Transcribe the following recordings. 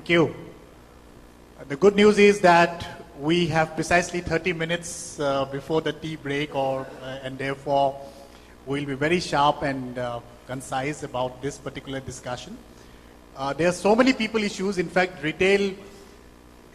Thank you. The good news is that we have precisely 30 minutes before the tea break, and therefore we'll be very sharp and concise about this particular discussion. There are so many people issues. In fact, retail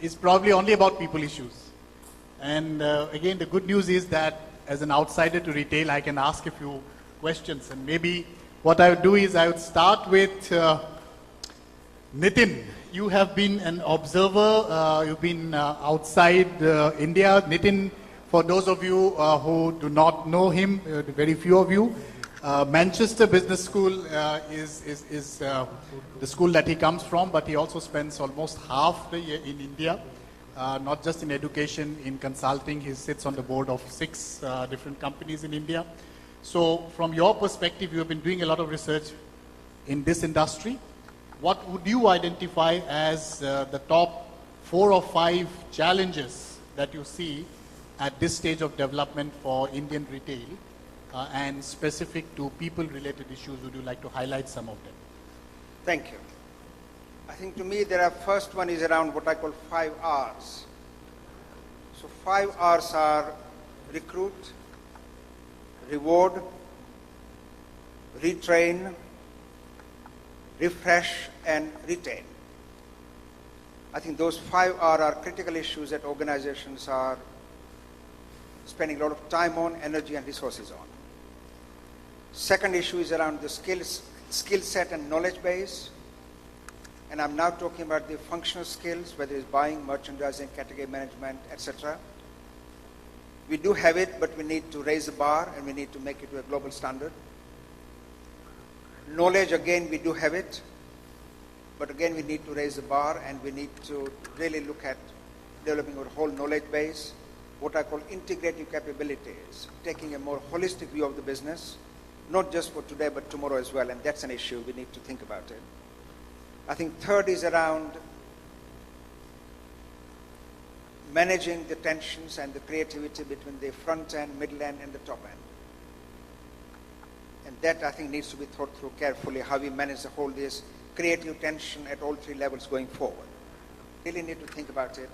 is probably only about people issues. And again, the good news is that as an outsider to retail, I can ask a few questions. And maybe what I would do is I would start with Nitin. You have been an observer. You've been outside India. Nitin, for those of you who do not know him, very few of you, Manchester Business School is the school that he comes from, but he also spends almost half the year in India, not just in education, in consulting. He sits on the board of 6 different companies in India. So from your perspective, you have been doing a lot of research in this industry. What would you identify as the top 4 or 5 challenges that you see at this stage of development for Indian retail? And specific to people-related issues, would you like to highlight some of them? Thank you. I think to me, first one is around what I call 5 R's. So 5 R's are recruit, reward, retrain, refresh, and retain. I think those 5 R are critical issues that organizations are spending a lot of time on, energy, and resources on. Second issue is around the skill set and knowledge base. And I'm now talking about the functional skills, whether it's buying, merchandising, category management, etc. We do have it, but we need to raise the bar and we need to make it to a global standard. Knowledge, again, we do have it, but again, we need to raise the bar and we need to really look at developing a whole knowledge base, what I call integrative capabilities, taking a more holistic view of the business, not just for today, but tomorrow as well, and that's an issue. We need to think about it. I think third is around managing the tensions and the creativity between the front end, middle end, and the top end. And that, I think, needs to be thought through carefully, how we manage the whole this creative tension at all 3 levels going forward. Really need to think about it.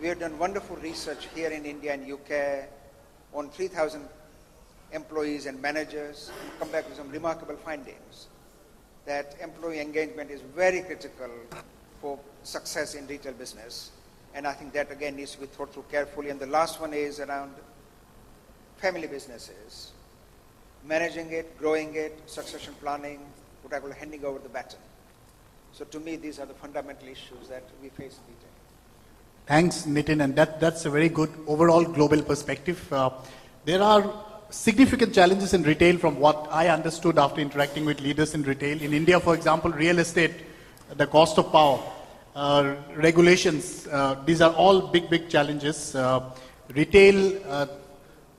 We have done wonderful research here in India and UK on 3,000 employees and managers, and come back with some remarkable findings that employee engagement is very critical for success in retail business. And I think that, again, needs to be thought through carefully. And the last one is around family businesses, managing it, growing it, succession planning, what I call handing over the baton. So to me, these are the fundamental issues that we face in retail. Thanks, Nitin, and that's a very good overall global perspective. There are significant challenges in retail from what I understood after interacting with leaders in retail. In India, for example, real estate, the cost of power, regulations, these are all big challenges. Retail,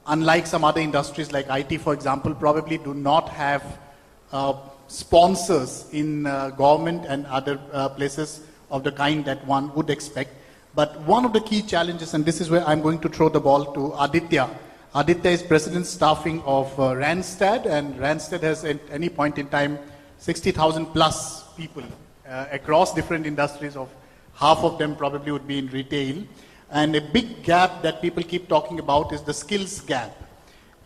unlike some other industries like IT, for example, probably do not have sponsors in government and other places of the kind that one would expect. But one of the key challenges, and this is where I'm going to throw the ball to Aditya. Aditya is president staffing of Randstad, and Randstad has at any point in time 60,000 plus people across different industries. Of half of them probably would be in retail. And a big gap that people keep talking about is the skills gap.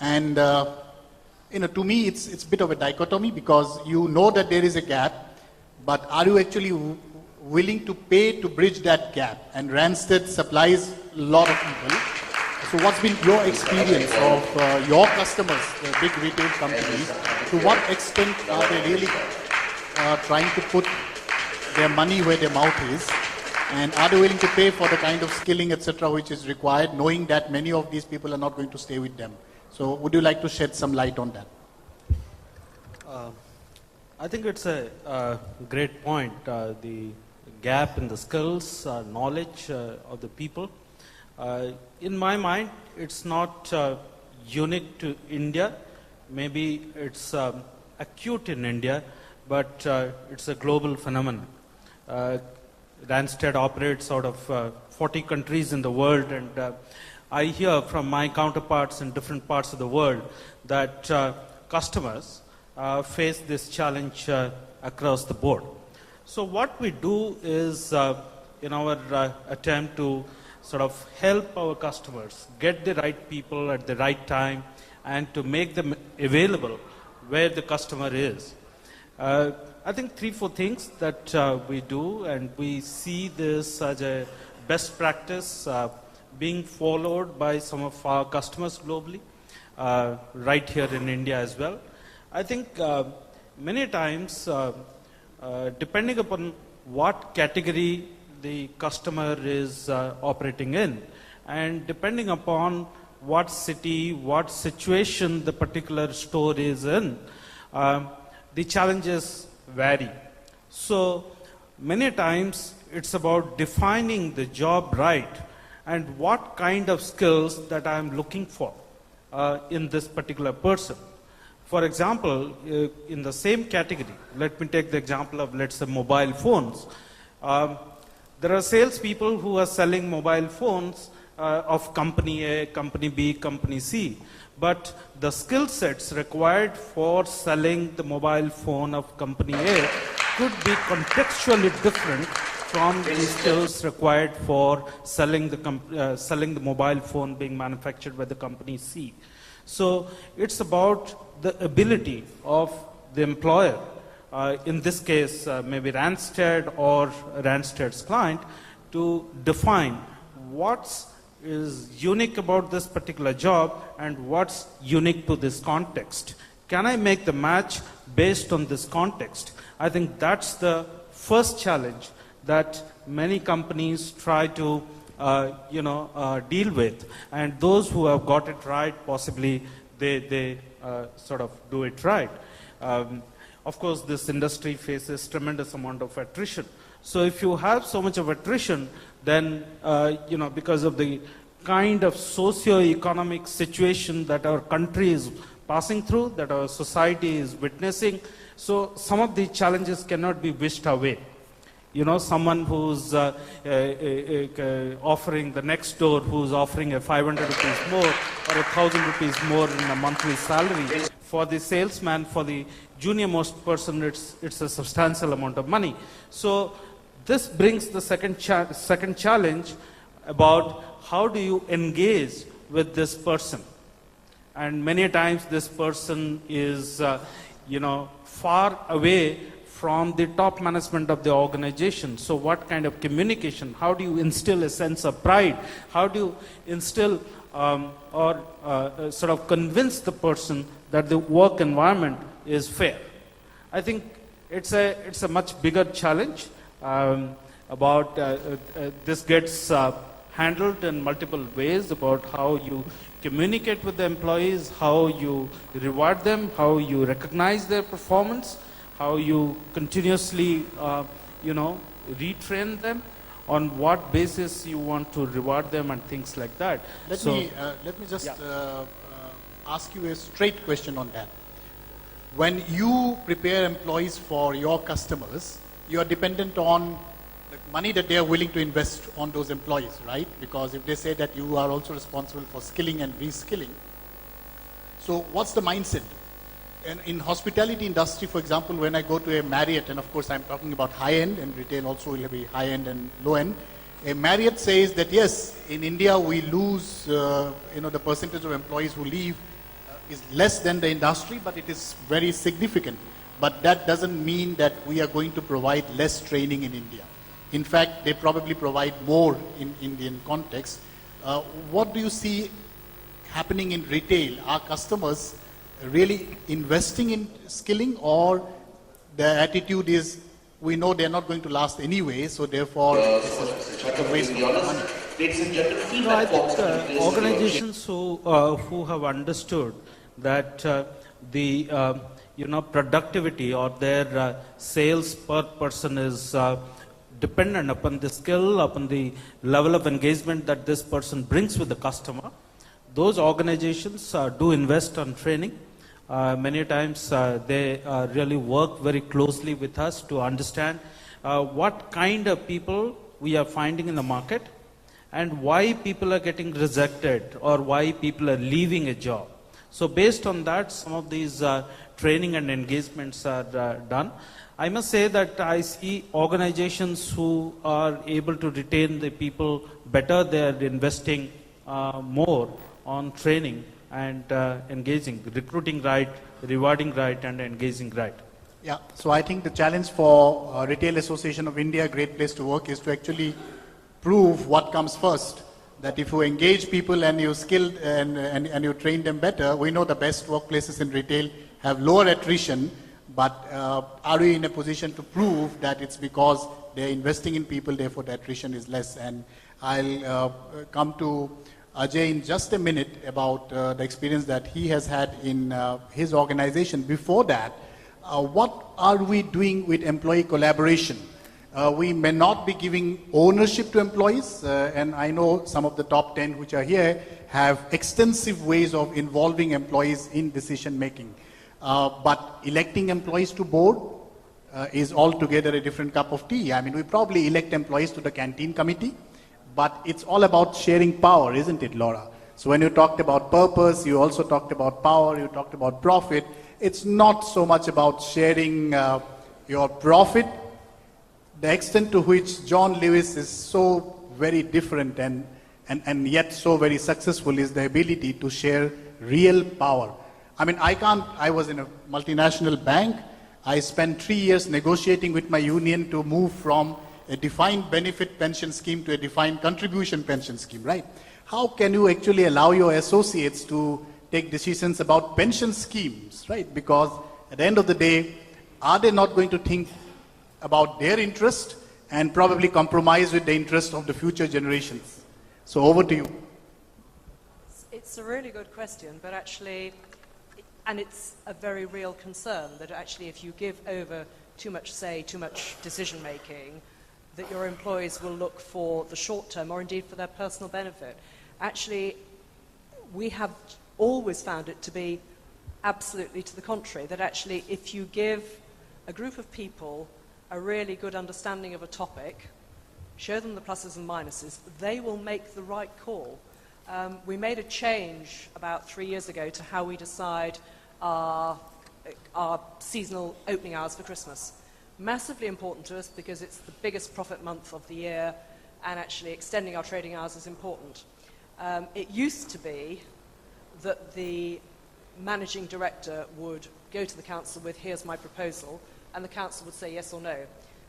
And to me, it's a bit of a dichotomy, because you know that there is a gap, but are you actually willing to pay to bridge that gap? And Randstad supplies a lot of people. So what's been your experience of your customers, the big retail companies? To what extent are they really trying to put their money where their mouth is? And are they willing to pay for the kind of skilling, etc., which is required, knowing that many of these people are not going to stay with them? So would you like to shed some light on that? I think it's a great point. The gap in the skills, knowledge of the people. In my mind, it's not unique to India. Maybe it's acute in India, but it's a global phenomenon. Randstad operates out of 40 countries in the world, and I hear from my counterparts in different parts of the world that customers face this challenge across the board. So what we do is, in our attempt to sort of help our customers get the right people at the right time and to make them available where the customer is. I think 3-4 things that we do, and we see this as a best practice being followed by some of our customers globally, right here in India as well. I think many times, depending upon what category the customer is operating in, and depending upon what city, what situation the particular store is in, the challenges vary. So many times it's about defining the job right and what kind of skills that I am looking for in this particular person. For example, in the same category, let me take the example of, let's say, mobile phones. There are salespeople who are selling mobile phones of company A, company B, company C. But the skill sets required for selling the mobile phone of company A could be contextually different from the skills required for selling the mobile phone being manufactured by the company C. So it's about the ability of the employer, in this case maybe Randstad or Randstad's client, to define what's is unique about this particular job and what's unique to this context. Can I make the match based on this context? I think that's the first challenge that many companies try to deal with, and those who have got it right, possibly they sort of do it right. Of course, this industry faces tremendous amount of attrition. So if you have so much of attrition, then because of the kind of socio-economic situation that our country is passing through, that our society is witnessing, so some of the challenges cannot be wished away. Someone who's offering the next door, who's offering a 500 rupees more or 1,000 rupees more in a monthly salary, for the salesman, for the junior most person, it's a substantial amount of money. So this brings the second challenge about how do you engage with this person. And many times this person is, far away from the top management of the organization. So what kind of communication? How do you instill a sense of pride? How do you instill sort of convince the person that the work environment is fair? I think it's a much bigger challenge. This gets handled in multiple ways, about how you communicate with the employees, how you reward them, how you recognize their performance, how you continuously retrain them, on what basis you want to reward them, and things like that. Let me just ask you a straight question on that. When you prepare employees for your customers, you are dependent on the money that they are willing to invest on those employees, right? Because if they say that you are also responsible for skilling and reskilling, so what's the mindset? In hospitality industry, for example, when I go to a Marriott, and of course I'm talking about high-end, and retail also will be high-end and low-end, a Marriott says that yes, in India we lose, the percentage of employees who leave is less than the industry, but it is very significant. But that doesn't mean that we are going to provide less training in India. In fact, they probably provide more in Indian context. What do you see happening in retail? Are customers really investing in skilling, or the attitude is, we know they're not going to last anyway, so therefore it's a waste of money? No, I think organizations who have understood that the productivity or their sales per person is dependent upon the skill, upon the level of engagement that this person brings with the customer, those organizations do invest on training. Many times they really work very closely with us to understand what kind of people we are finding in the market and why people are getting rejected or why people are leaving a job. So based on that, some of these training and engagements are done. I must say that I see organizations who are able to retain the people better. They are investing more on training and engaging, recruiting right, rewarding right, and engaging right. Yeah, so I think the challenge for Retail Association of India, Great Place to Work, is to actually prove what comes first. That if you engage people and you skill and you train them better, we know the best workplaces in retail have lower attrition, but are we in a position to prove that it's because they're investing in people, therefore the attrition is less? And I'll come to Ajay in just a minute about the experience that he has had in his organization. Before that, what are we doing with employee collaboration? We may not be giving ownership to employees, and I know some of the top 10 which are here have extensive ways of involving employees in decision making. But electing employees to board is altogether a different cup of tea. I mean, we probably elect employees to the canteen committee, but it's all about sharing power, isn't it, Laura? So when you talked about purpose, you also talked about power, you talked about profit. It's not so much about sharing your profit. The extent to which John Lewis is so very different and yet so very successful is the ability to share real power. I mean, I was in a multinational bank. I spent 3 years negotiating with my union to move from a defined benefit pension scheme to a defined contribution pension scheme, right? How can you actually allow your associates to take decisions about pension schemes, right? Because at the end of the day, are they not going to think about their interest and probably compromise with the interest of the future generations? So over to you. It's a really good question, but actually, and it's a very real concern that actually if you give over too much say, too much decision making, that your employees will look for the short term or indeed for their personal benefit. Actually, we have always found it to be absolutely to the contrary, that actually if you give a group of people a really good understanding of a topic, show them the pluses and minuses, they will make the right call. We made a change about 3 years ago to how we decide our seasonal opening hours for Christmas. Massively important to us because it's the biggest profit month of the year, and actually extending our trading hours is important. It used to be that the managing director would go to the council with, here's my proposal, and the council would say yes or no.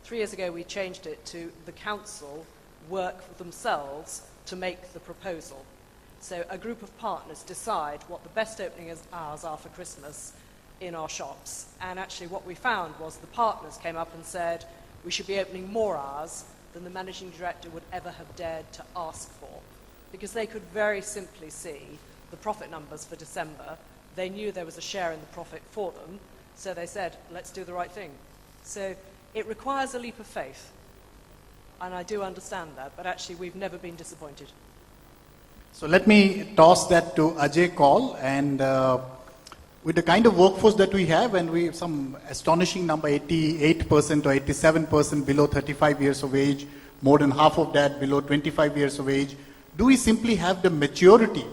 3 years ago we changed it to the council work for themselves to make the proposal. So a group of partners decide what the best opening hours are for Christmas in our shops. And actually what we found was the partners came up and said we should be opening more hours than the managing director would ever have dared to ask for, because they could very simply see the profit numbers for December. They knew there was a share in the profit for them, so they said, let's do the right thing. So it requires a leap of faith, and I do understand that, but actually we've never been disappointed. So let me toss that to Ajay Kaul, and with the kind of workforce that we have, and we have some astonishing number, 88% or 87% below 35 years of age, more than half of that below 25 years of age, do we simply have the maturity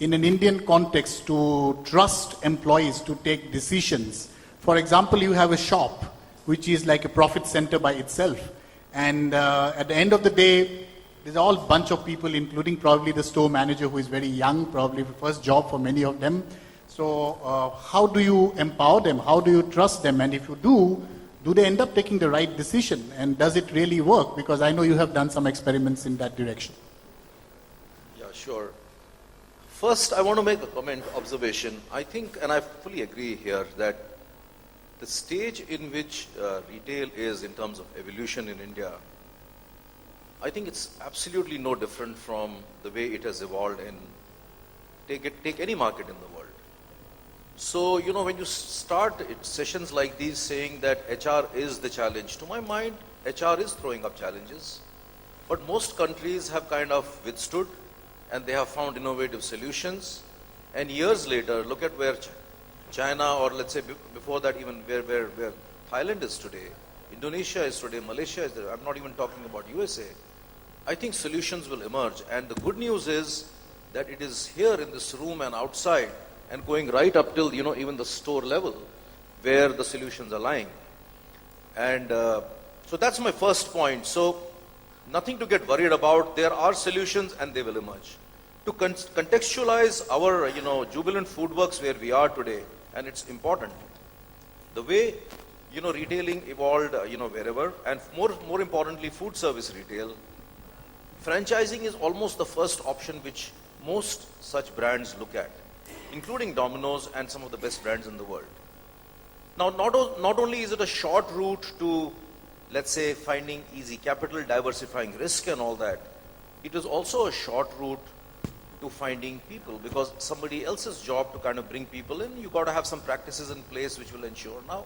in an Indian context to trust employees to take decisions? For example, you have a shop which is like a profit center by itself, and at the end of the day, there's all bunch of people, including probably the store manager who is very young, probably the first job for many of them. So how do you empower them? How do you trust them? And if you do they end up taking the right decision? And does it really work? Because I know you have done some experiments in that direction. Yeah, sure. First, I want to make a comment, observation. I think, and I fully agree here, that the stage in which retail is in terms of evolution in India, I think it's absolutely no different from the way it has evolved in, take any market in the world. So, when you start sessions like these saying that HR is the challenge, to my mind, HR is throwing up challenges. But most countries have kind of withstood, and they have found innovative solutions. And years later, look at where China, or let's say before that even where Thailand is today, Indonesia is today, Malaysia is there. I'm not even talking about USA. I think solutions will emerge. And the good news is that it is here in this room and outside and going right up till, even the store level where the solutions are lying. And so that's my first point. So nothing to get worried about. There are solutions and they will emerge. To contextualize our, jubilant foodworks where we are today, and it's important, the way, retailing evolved, wherever, and more importantly, food service retail, franchising is almost the first option which most such brands look at, including Domino's and some of the best brands in the world. Now, not only is it a short route to, let's say, finding easy capital, diversifying risk and all that, it is also a short route to finding people, because somebody else's job to kind of bring people in, you got to have some practices in place which will ensure. Now,